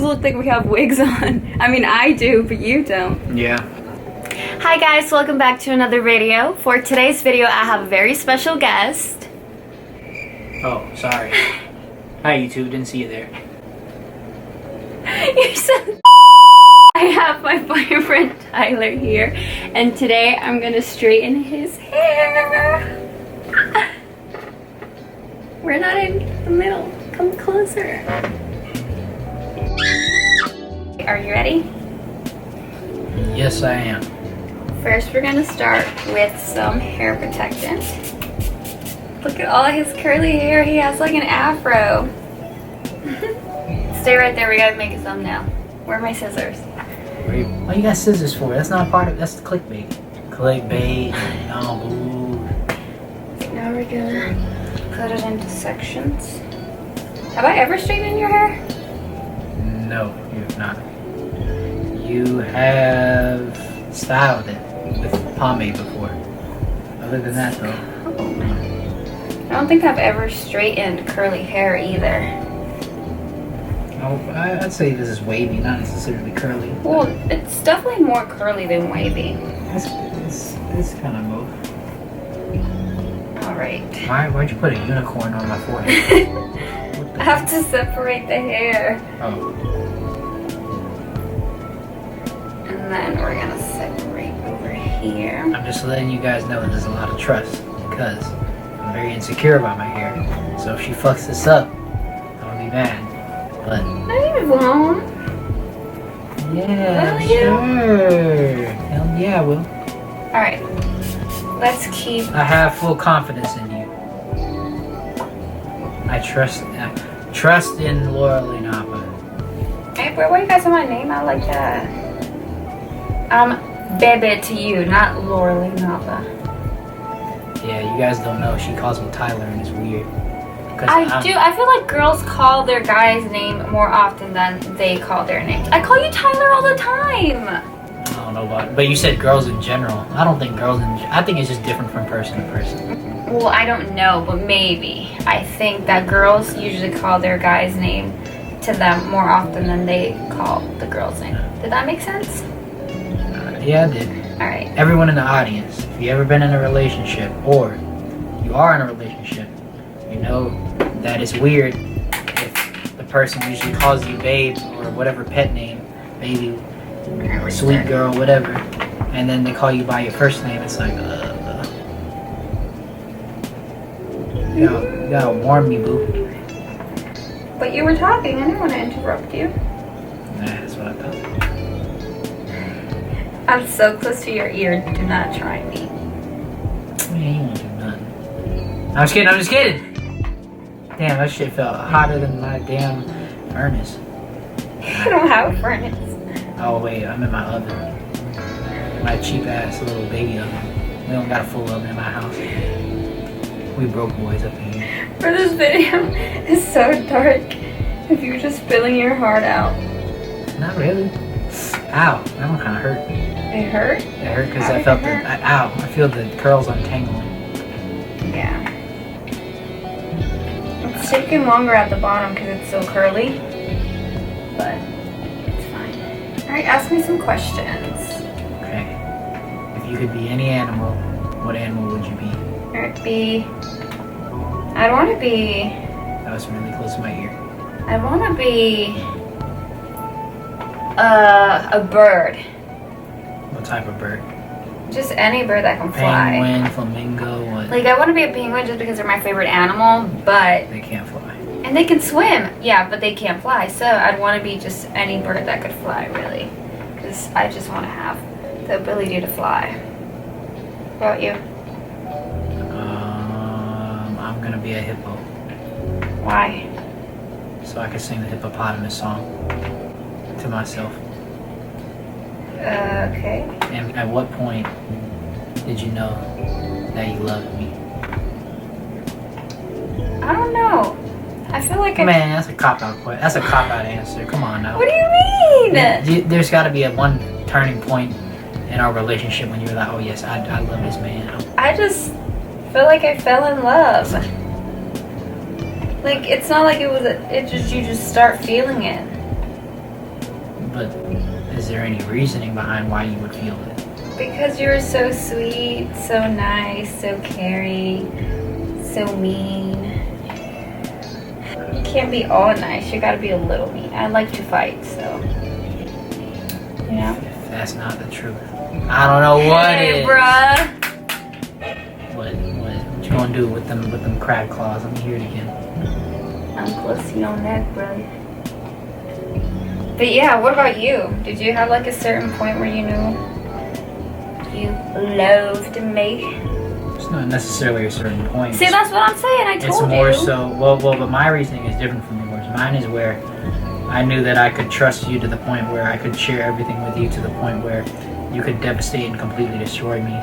look like we have wigs on. I mean, I do, but you don't. Yeah. Hi guys, welcome back to another video. For today's video, I have a very special guest. Oh, sorry. Hi YouTube, didn't see you there. You're so I have my boyfriend Tyler here, and today I'm gonna straighten his hair. We're not in the middle. Come closer. Are you ready? Yes, I am. First, we're gonna start with some hair protectant. Look at all his curly hair. He has like an afro. Stay right there. We gotta make a thumbnail. Where are my scissors? What you got scissors for? That's not part of. That's the clickbait. Clickbait. No, boo. Now we're gonna cut it into sections. Have I ever straightened your hair? No, you have not. You have styled it with pomade before. Other than that, though. Oh. I don't think I've ever straightened curly hair either. Oh, I'd say this is wavy, not necessarily curly. Well, it's definitely more curly than wavy. It's kind of both. Alright. Why'd you put a unicorn on my forehead? I have to separate the hair. Oh. And then we're gonna separate over here. I'm just letting you guys know that there's a lot of trust because I'm very insecure about my hair. So if she fucks this up, I'm gonna be mad. But No, you won't. yeah, Will sure. Hell yeah, I will. Alright. Let's keep. I have full confidence in you. I trust in Laura Napa. Hey, why you guys say my name out like that? Bebe to you, not Laura Napa. Yeah, you guys don't know. She calls me Tyler and it's weird. I feel like girls call their guy's name more often than they call their names. I call you Tyler all the time. I don't know about it. But you said girls in general. I don't think girls I think it's just different from person to person. Well, I don't know, but maybe. I think that girls usually call their guy's name to them more often than they call the girl's name. Did that make sense? Yeah, it did. Alright. Everyone in the audience, if you ever been in a relationship or you are in a relationship, you know that it's weird if the person usually calls you babe or whatever pet name, baby, sweet girl, whatever, and then they call you by your first name. It's like, you gotta warn me, boo. But you were talking. I didn't want to interrupt you. Nah, that's what I thought. I'm so close to your ear. Do not try me. Yeah, you won't do nothing. I'm just kidding. Damn, that shit felt hotter than my damn furnace. I don't have a furnace. Oh wait, I'm in my oven. My cheap ass little baby oven. We don't got a full oven in my house. We broke boys up in here. For this video, it's so dark. If you're just spilling your heart out. Not really. Ow, that one kind of hurt. It hurt? It hurt because I felt ow, I feel the curls untangling. Yeah. It's taking longer at the bottom because it's so curly. But it's fine. Alright, ask me some questions. Okay. If you could be any animal, what animal would you be? I'd want to be... That was really close to my ear. I want to be... a bird. What type of bird? Just any bird that can fly. Penguin, flamingo, what? Like, I want to be a penguin just because they're my favorite animal, but... They can't fly. And they can swim. Yeah, but they can't fly. So I'd want to be just any bird that could fly, really. Because I just want to have the ability to fly. What about you? I'm gonna be a hippo. Why? So I can sing the hippopotamus song to myself. Okay. And at what point did you know that you loved me? I don't know. I feel like Man, that's a cop-out question. That's a cop-out answer. Come on now. What do you mean? There's got to be a one turning point in our relationship when you were like, oh yes, I love this man. I just feel like I fell in love. Like, it's not like it was, you just start feeling it. But is there any reasoning behind why you would feel it? Because you're so sweet, so nice, so caring, so mean. You can't be all nice. You gotta be a little mean. I like to fight, so you know. If that's not the truth, I don't know what Hey, is. bruh. What you gonna do with them crab claws? Let me hear it again. I'm close to your neck, bro. But yeah, what about you? Did you have like a certain point where you knew you loathed me? It's not necessarily a certain point. See, that's what I'm saying. I told you. It's more so, but my reasoning is different from yours. Mine is where I knew that I could trust you to the point where I could share everything with you to the point where you could devastate and completely destroy me,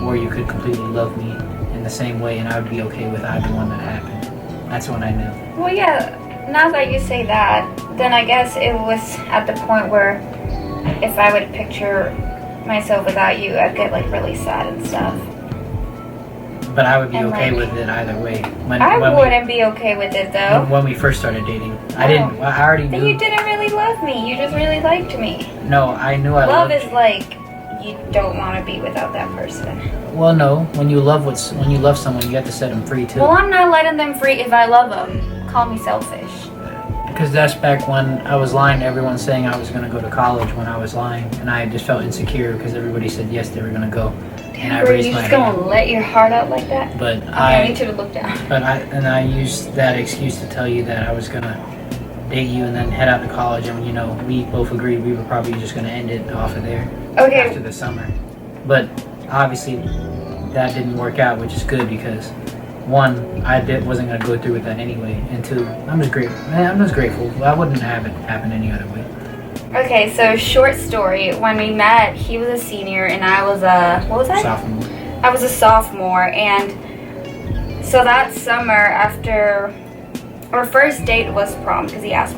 or you could completely love me in the same way, and I would be okay with either one that happened. That's when I knew. Well, yeah, now that you say that, then I guess it was at the point where if I would picture myself without you, I'd get like really sad and stuff. But I would be And, okay like, with it either way. I wouldn't be okay with it though. When we first started dating, I already Then knew. you didn't really love me. You just really liked me. No, I knew I Love loved is you. like you don't want to be without that person. Well, no. When you love someone, you have to set them free too. Well, I'm not letting them free if I love them. Call me selfish. Because that's back when I was lying to everyone saying I was going to go to college when I was lying. And I just felt insecure because everybody said yes, they were going to go. And I Were raised you my just hand. gonna let your heart out like that? But Okay, I need you to look down. I used that excuse to tell you that I was going to date you and then head out to college. And, we both agreed we were probably just going to end it off of there Okay. after the summer. But obviously that didn't work out, which is good because one, wasn't going to go through with that anyway, and two, I'm just grateful. I wouldn't have it happen any other way. Okay, so short story. When we met, he was a senior and I was what was I? Sophomore. I was a sophomore, and so that summer after our first date was prom because he asked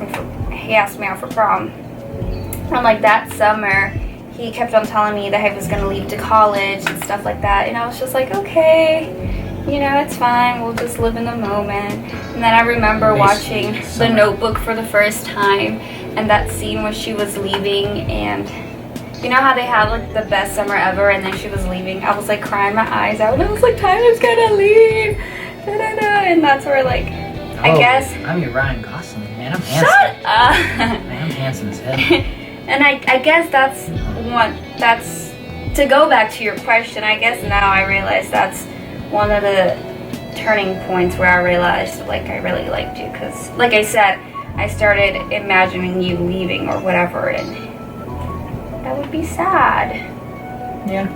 me out for prom. And like that summer, he kept on telling me that he was gonna leave to college and stuff like that, and I was just like, okay, it's fine. We'll just live in the moment. And then I remember watching The Notebook for the first time, and that scene where she was leaving, and you know how they had like the best summer ever, and then she was leaving. I was like crying my eyes out, and I was like, Tyler's gonna leave, and that's where like I guess. I'm your Ryan Gosling, man. I'm handsome. Shut up. Man, I'm handsome as hell. And I guess that's to go back to your question. I guess now I realize that's one of the turning points where I realized like I really liked you, because like I said, I started imagining you leaving or whatever, and that would be sad. Yeah,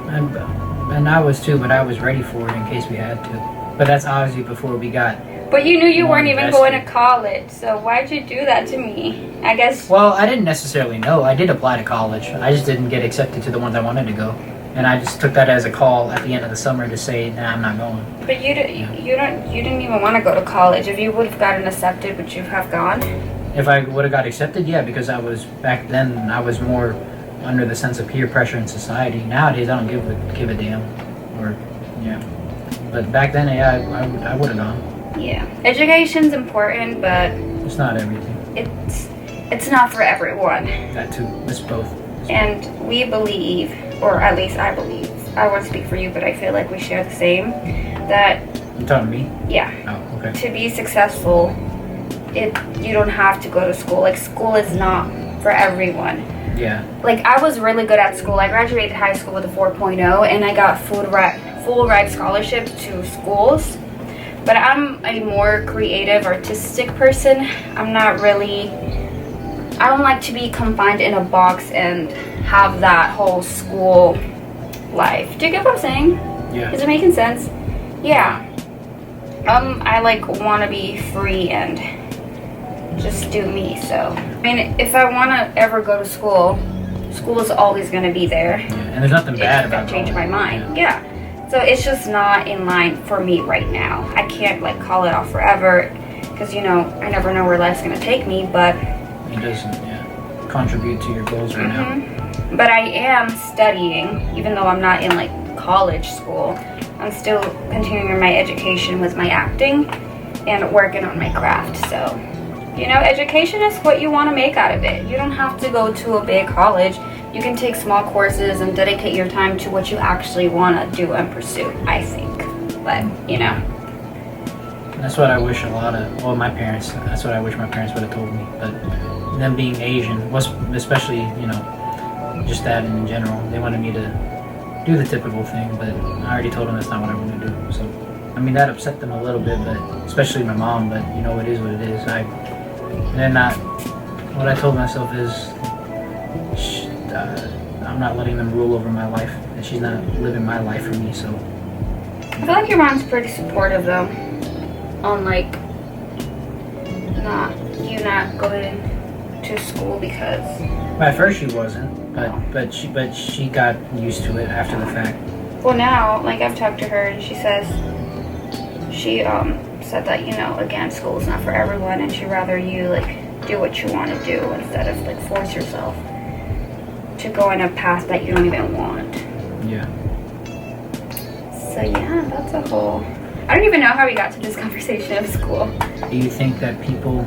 and I was too, but I was ready for it in case we had to. But that's obviously before we got. But you knew you more weren't even invested. going to college, so why'd you do that to me? I guess. Well, I didn't necessarily know. I did apply to college. I just didn't get accepted to the ones I wanted to go. And I just took that as a call at the end of the summer to say, nah, I'm not going. But you didn't even want to go to college. If you would have gotten accepted, would you have gone? If I would have got accepted, yeah, because back then I was more under the sense of peer pressure in society. Nowadays, I don't give a damn. But back then, yeah, I would have gone. Yeah. Education's important, but It's not everything. it's not for everyone. That too. It's both. And we believe, or at least I believe, I won't speak for you, but I feel like we share the same, that, You talking to me? yeah, Oh, okay. to be successful, you don't have to go to school. Like, school is not for everyone. Yeah. Like, I was really good at school. I graduated high school with a 4.0, and I got full ride scholarships to schools. But I'm a more creative, artistic person. I don't like to be confined in a box and have that whole school life. Do you get what I'm saying? Yeah. Is it making sense? Yeah. I like want to be free and just do me. So, I mean, if I want to ever go to school, school is always going to be there. Yeah. And there's nothing bad about change going. my mind. Yeah. So it's just not in line for me right now. I can't like call it off forever because I never know where life's gonna take me. But It doesn't, contribute to your goals right now. But I am studying, even though I'm not in like college school. I'm still continuing my education with my acting and working on my craft. So You know, education is what you want to make out of it. You don't have to go to a big college. You can take small courses and dedicate your time to what you actually want to do and pursue, I think. But, you know. That's what I wish my parents, that's what I wish my parents would have told me. But them being Asian, especially, you know, just that in general, they wanted me to do the typical thing, but I already told them that's not what I want to do. So, I mean, that upset them a little bit, but especially my mom, but, you know, it is what it is. What I told myself is, I'm not letting them rule over my life, and she's not living my life for me, so. I feel like your mom's pretty supportive, though, on, like, not going to school because... Well, at first she wasn't, but she got used to it after the fact. Well, now, like, I've talked to her, and she says, she, said that, you know, again, school is not for everyone, and she'd rather you, like, do what you want to do instead of, like, force yourself to go in a path that you don't even want. Yeah. So, yeah, that's a whole... I don't even know how we got to this conversation of school. Do you think that people,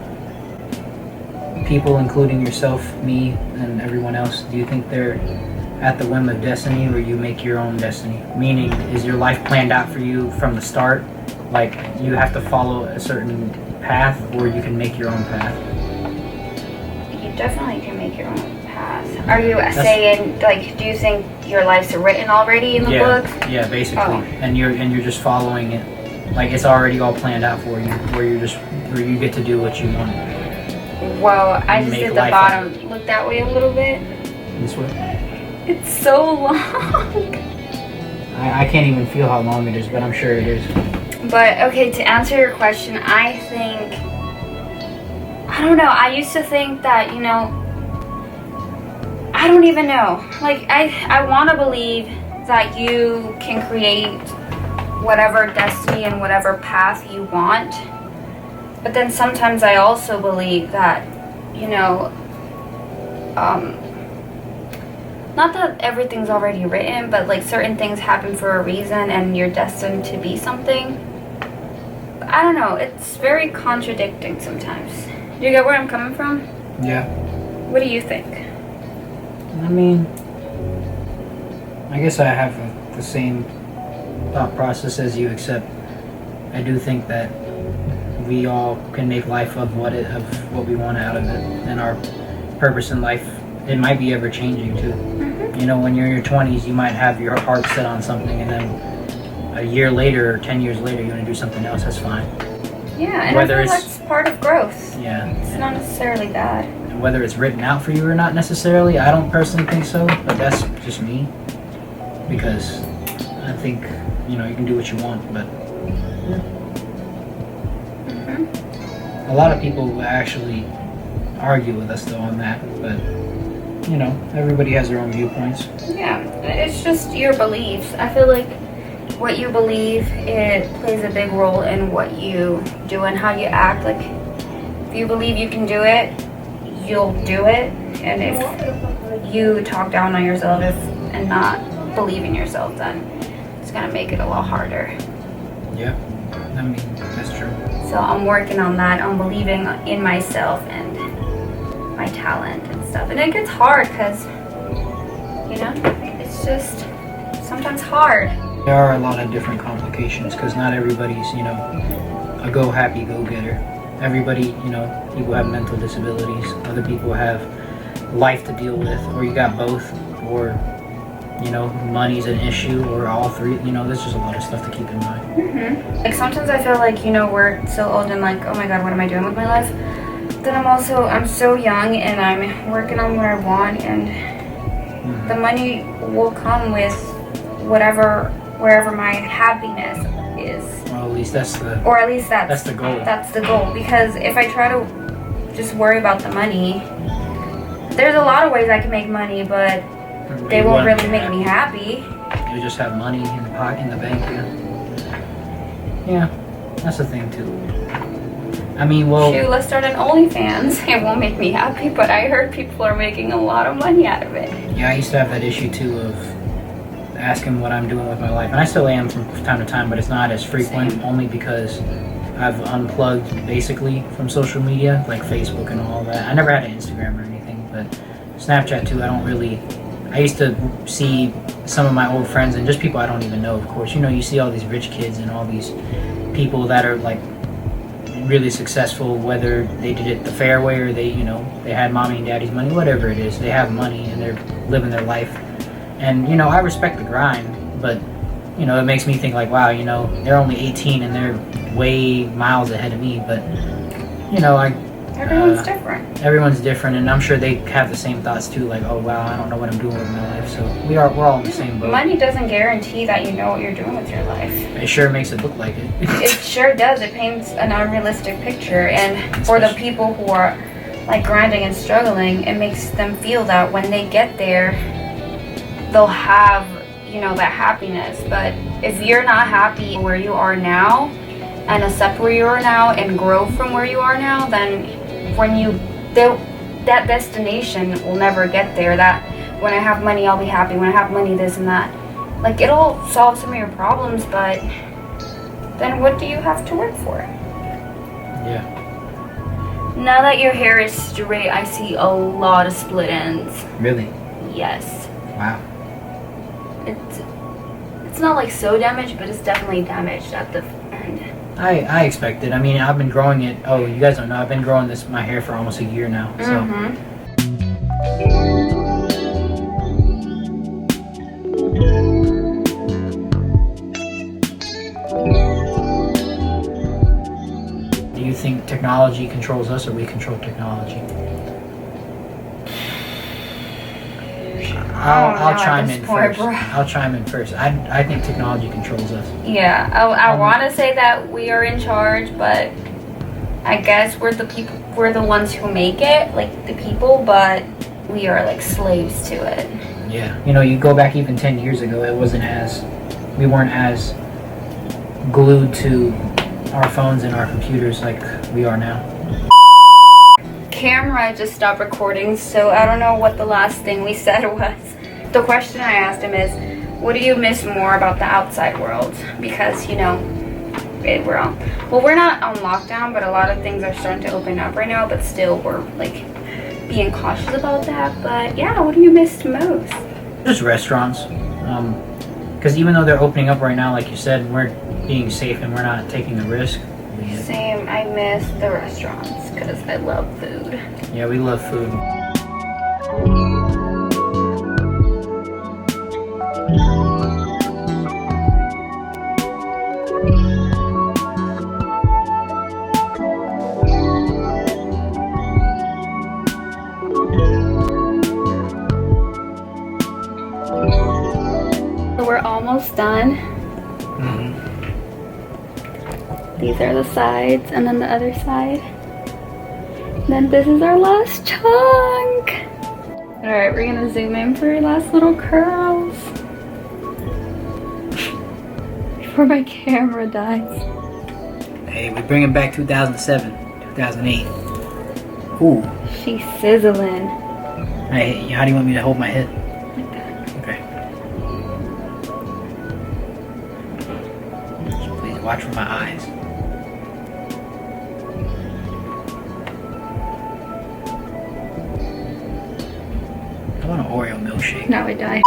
including yourself, me, and everyone else, do you think they're at the whim of destiny, or you make your own destiny? Meaning, is your life planned out for you from the start? Like, you have to follow a certain path, or you can make your own path? You definitely can make your own path. Are you saying, like, do you think your life's written already in the books? Yeah, basically. Oh. And you're just following it. Like, it's already all planned out for you, where you get to do what you want. Well, I just did the bottom. Look that way a little bit. This way? It's so long. I can't even feel how long it is, but I'm sure it is. But, okay, to answer your question, I think... I don't know. I used to think that, you know... I don't even know. Like, I want to believe that you can create whatever destiny and whatever path you want. But then sometimes I also believe that, you know... not that everything's already written, but like certain things happen for a reason and you're destined to be something. But I don't know, it's very contradicting sometimes. Do you get where I'm coming from? Yeah. What do you think? I mean, I guess I have the same thought process as you, except I do think that we all can make life of what we want out of it, and our purpose in life, it might be ever changing too. Mm-hmm. You know, when you're in your 20s, you might have your heart set on something, and then a year later or 10 years later, you want to do something else. That's fine. Yeah, and whether I feel that's part of growth. Yeah. It's not necessarily bad. And whether it's written out for you or not necessarily, I don't personally think so, but that's just me. Because I think, you know, you can do what you want, but a lot of people actually argue with us though on that, but you know, everybody has their own viewpoints. Yeah, it's just your beliefs. I feel like what you believe, it plays a big role in what you do and how you act. Like, if you believe you can do it, you'll do it. And if you talk down on yourself and not believe in yourself, then it's gonna make it a lot harder. Yeah, I mean, that's true. So I'm working on that, on believing in myself and my talent and stuff. And it gets hard because, you know, it's just sometimes hard. There are a lot of different complications because not everybody's, you know, a happy go-getter. Everybody, you know, people have mental disabilities. Other people have life to deal with, or you got both, or, you know, money's an issue, or all three. You know, there's just a lot of stuff to keep in mind. Mm-hmm. Like, sometimes I feel like, you know, we're so old and like, oh my god, what am I doing with my life? Then I'm so young and I'm working on what I want, and the money will come with wherever my happiness is. Well, at least that's the goal. That's the goal, because if I try to just worry about the money, there's a lot of ways I can make money, but they won't really make me happy. You just have money in the pocket, in the bank. Yeah, that's the thing too. I mean, well... Shoot, let's start an OnlyFans. It won't make me happy, but I heard people are making a lot of money out of it. Yeah, I used to have that issue too of asking what I'm doing with my life. And I still am from time to time, but it's not as frequent. Same. Only because I've unplugged basically from social media, like Facebook and all that. I never had an Instagram or anything, but Snapchat too. I used to see some of my old friends and just people I don't even know, of course. You know, you see all these rich kids and all these people that are like really successful, whether they did it the fair way or they had mommy and daddy's money, whatever it is. They have money and they're living their life. And, I respect the grind, but, it makes me think like, wow, they're only 18 and they're way miles ahead of me. But, everyone's different. Everyone's different, and I'm sure they have the same thoughts too. Like, oh wow, I don't know what I'm doing with my life. So we're all in the same boat. Money doesn't guarantee that you know what you're doing with your life. It sure makes it look like it. It sure does. It paints an unrealistic picture, and for the people who are like grinding and struggling, it makes them feel that when they get there, they'll have that happiness. But if you're not happy where you are now, and accept where you are now, and grow from where you are now, then that destination will never get there. That when I have money I'll be happy, when I have money this and that, like it'll solve some of your problems, but then what do you have to work for? Yeah. Now that your hair is straight, I see a lot of split ends. Really? Yes. Wow. It's not like so damaged, but it's definitely damaged at the end. I expect it. I mean, I've been growing it. Oh, you guys don't know. I've been growing my hair for almost a year now. So. Do you think technology controls us, or we control technology? I'll chime in first. I'll chime in first. I think technology controls us. Yeah, I want to say that we are in charge, but I guess we're the people. We're the ones who make it, like the people, but we are like slaves to it. Yeah, you go back even 10 years ago, we weren't as glued to our phones and our computers like we are now. Camera just stopped recording, so I don't know what the last thing we said was. The question I asked him is, what do you miss more about the outside world? Because we're not on lockdown, but a lot of things are starting to open up right now, but still we're like being cautious about that. But yeah, what do you miss most? Just restaurants, because even though they're opening up right now, like you said, we're being safe and we're not taking the risk. Same, I miss the restaurants because I love food. Yeah, we love food. So we're almost done. These are the sides, and then the other side. Then this is our last chunk. Alright, we're gonna zoom in for your last little curls. Before my camera dies. Hey, we're bringing back 2007, 2008. Ooh. She's sizzling. Hey, how do you want me to hold my head? Like that. Okay. So please watch for my eyes. I want an Oreo milkshake. Now I die.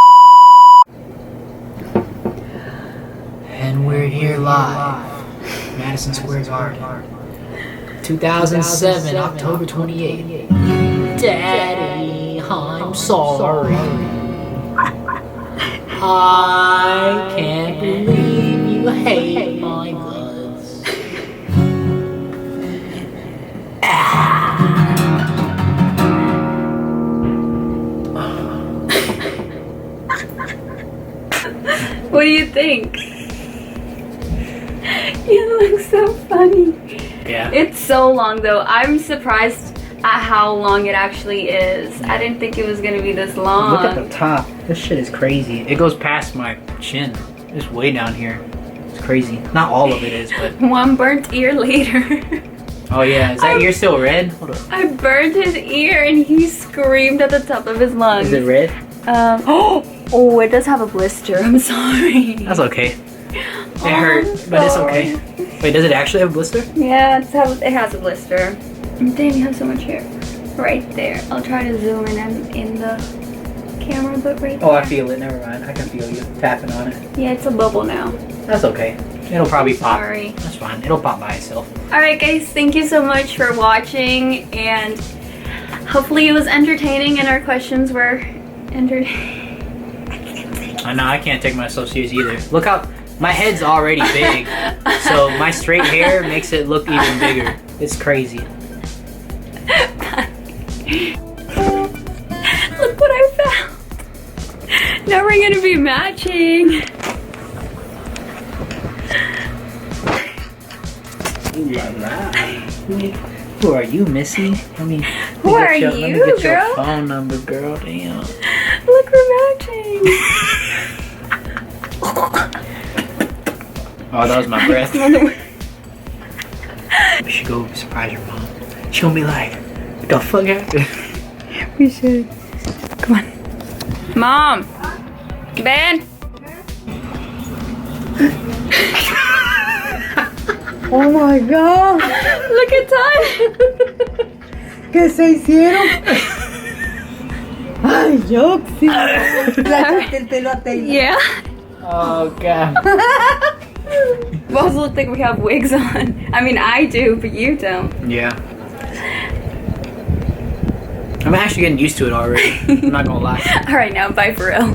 And we're here live. Madison Square Garden. 2007, October 28th. Daddy, I'm sorry. I can't believe you hate my guts. What do you think? You look so funny. Yeah. It's so long though. I'm surprised at how long it actually is. I didn't think it was gonna be this long. Look at the top. This shit is crazy. It goes past my chin. It's way down here. It's crazy. Not all of it is, but... One burnt ear later. Oh yeah, is that ear still red? Hold up. I burned his ear and he screamed at the top of his lungs. Is it red? Oh, it does have a blister. I'm sorry. That's okay. It hurt, but it's okay. Wait, does it actually have a blister? Yeah, it has a blister. Damn, you have so much hair. Right there. I'll try to zoom in the camera, but right there. Oh, I feel it. Never mind. I can feel you tapping on it. Yeah, it's a bubble now. That's okay. It'll probably pop. Sorry. That's fine. It'll pop by itself. Alright guys, thank you so much for watching, and hopefully it was entertaining and our questions were entertaining. I know, I can't take myself serious either. Look how, my head's already big, so my straight hair makes it look even bigger. It's crazy. Look what I found! Now we're gonna be matching. Ooh la la. Who are you, Missy? Let me you, get your girl? phone number, girl. Damn. Look, we're matching. Oh, that was my breath. We should go surprise your mom. She's gonna be like, what the fuck happened? We should. Come on. Mom! Ben! Oh my god, Look at time! ¿qué se hicieron? Ay, Yoxi. Le echaste el pelo a Taylor. Yeah. Oh, God. We also look like we have wigs on. I mean, I do, but you don't. Yeah. I'm actually getting used to it already. I'm not gonna lie. Alright, now bye for real.